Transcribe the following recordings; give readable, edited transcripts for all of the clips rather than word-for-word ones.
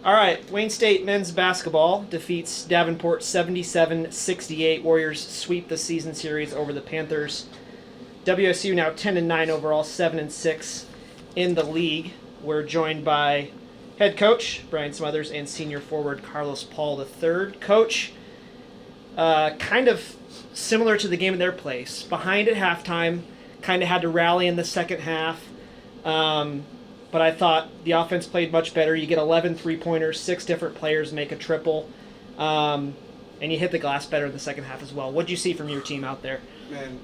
All right, Wayne State men's basketball defeats Davenport 77-68. Warriors sweep the season series over the Panthers. WSU now 10-9 overall, 7-6 in the league. We're joined by head coach Bryan Smothers and senior forward Carlos Paul III. Coach, kind of similar to the game in their place. Behind at halftime, kind of had to rally in the second half. But I thought the offense played much better. You get 11 three-pointers, 6 different players make a triple, and you hit the glass better in the second half as well. What did you see from your team out there? Man,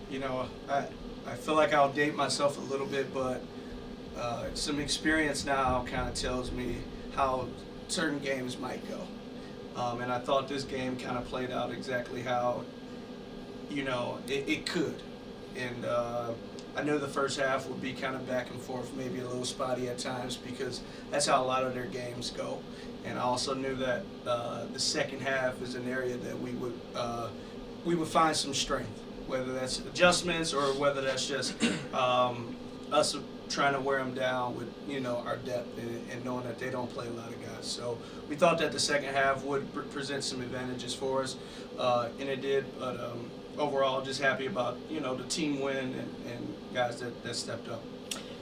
I feel like I'll date myself a little bit, but some experience now kind of tells me how certain games might go. And I thought this game kind of played out exactly how, it could. And I knew the first half would be kind of back and forth, maybe a little spotty at times, because that's how a lot of their games go. And I also knew that the second half is an area that we would find some strength, whether that's adjustments or whether that's just us trying to wear them down with our depth and knowing that they don't play a lot of guys. So we thought that the second half would present some advantages for us, and it did. But overall, just happy about the team win and guys that stepped up.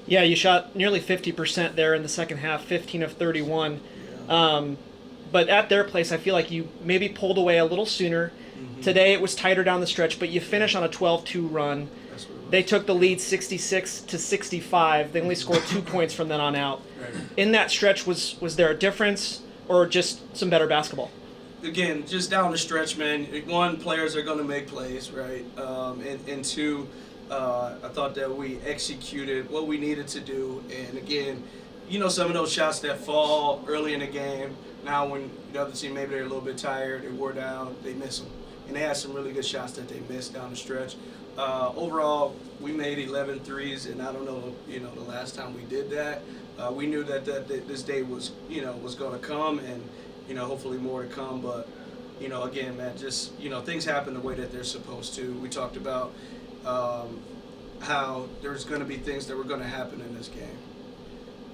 Yeah, you shot nearly 50% there in the second half, 15 of 31. Yeah. But at their place, I feel like you maybe pulled away a little sooner. Mm-hmm. Today it was tighter down the stretch, but you finish on a 12-2 run. They took the lead 66-65. They only scored 2 points from then on out. Right. In that stretch, was there a difference or just some better basketball? Again, just down the stretch, man. One, players are going to make plays, right? And two, I thought that we executed what we needed to do. And again, some of those shots that fall early in the game, now when the other team, maybe they're a little bit tired, they wore down, they miss them. And they had some really good shots that they missed down the stretch. Overall, we made 11 threes, and I don't know, the last time we did that. We knew that this day was going to come, and hopefully more to come. But again, man, just things happen the way that they're supposed to. We talked about how there's going to be things that were going to happen in this game,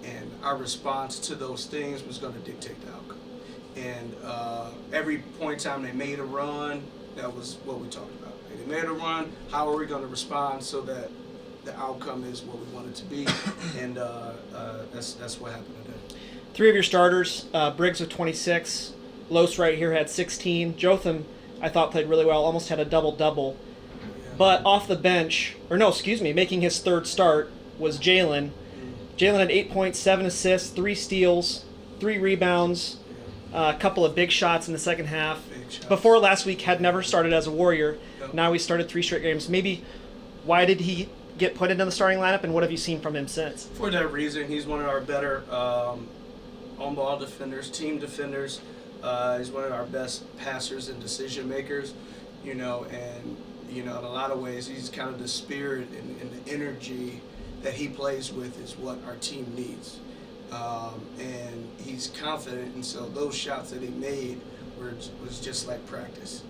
and our response to those things was going to dictate the outcome. And every point in time they made a run, that was what we talked about. They made a run. How are we going to respond so that the outcome is what we want it to be? And that's what happened today. 3 of your starters, Briggs with 26, Los right here had 16. Jotham, I thought, played really well, almost had a double-double. Yeah. But off the bench, making his third start was Jalen. Jalen had 8 points, 7 assists, 3 steals, 3 rebounds, a couple of big shots in the second half. Before last week, had never started as a Warrior. Yep. Now he started 3 straight games. Maybe why did he get put into the starting lineup, and what have you seen from him since? For that reason, he's one of our better on-ball defenders, team defenders. He's one of our best passers and decision makers, and in a lot of ways, he's kind of the spirit and the energy that he plays with is what our team needs. And he's confident, and so those shots that he made was just like practice,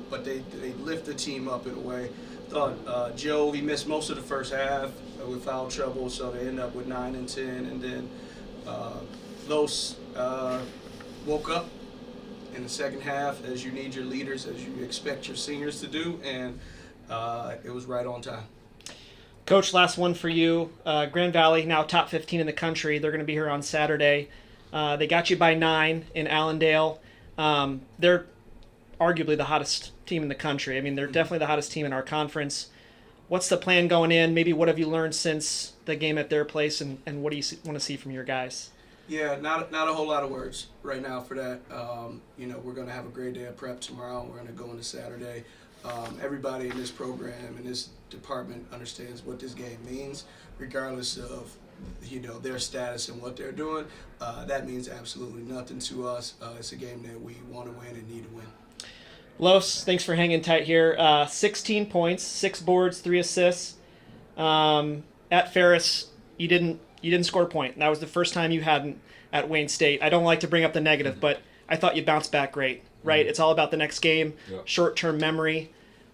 but they lift the team up in a way. Thought Joe, he missed most of the first half with foul trouble, so they end up with 9 and 10, and then Los woke up in the second half as you need your leaders, as you expect your seniors to do, and it was right on time. Coach, last one for you. Grand Valley, now top 15 in the country. They're going to be here on Saturday. They got you by 9 in Allendale. They're arguably the hottest team in the country. I mean, they're definitely the hottest team in our conference. What's the plan going in? Maybe what have you learned since the game at their place, and what do you want to see from your guys? Yeah, not a whole lot of words right now for that. We're going to have a great day of prep tomorrow. We're going to go into Saturday. Everybody in this program and this department understands what this game means, regardless of their status and what they're doing. That means absolutely nothing to us. It's a game that we want to win and need to win. Los, thanks for hanging tight here. 16 points, 6 boards, 3 assists. At Ferris, you didn't score a point. That was the first time you hadn't at Wayne State. I don't like to bring up the negative, but I thought you bounced back great. Right? It's all about the next game, short-term memory.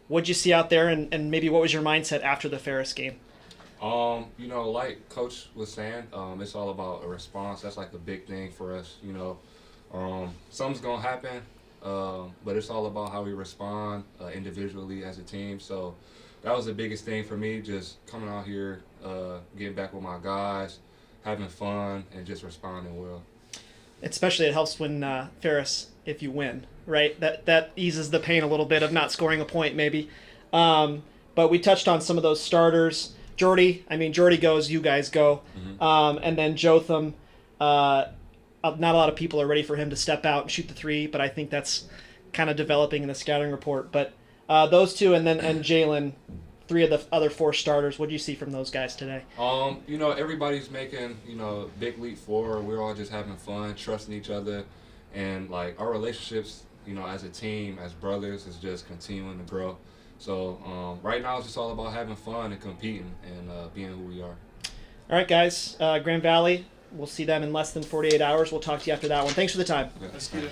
What'd you see out there, and maybe what was your mindset after the Ferris game? Like Coach was saying, it's all about a response. That's like a big thing for us. Something's gonna happen, but it's all about how we respond individually as a team. So that was the biggest thing for me, just coming out here, getting back with my guys, having fun, and just responding well. Especially it helps when Ferris, if you win, right? That eases the pain a little bit of not scoring a point, maybe. But we touched on some of those starters. Jordy goes, you guys go. And then Jotham, not a lot of people are ready for him to step out and shoot the three, but I think that's kind of developing in the scouting report. But those two and Jalen, three of the other four starters, what do you see from those guys today? Everybody's making, big leap forward. We're all just having fun, trusting each other. And, like, our relationships, as a team, as brothers, is just continuing to grow. So right now it's just all about having fun and competing and being who we are. All right, guys. Grand Valley, we'll see them in less than 48 hours. We'll talk to you after that one. Thanks for the time. Yeah. Let's get it.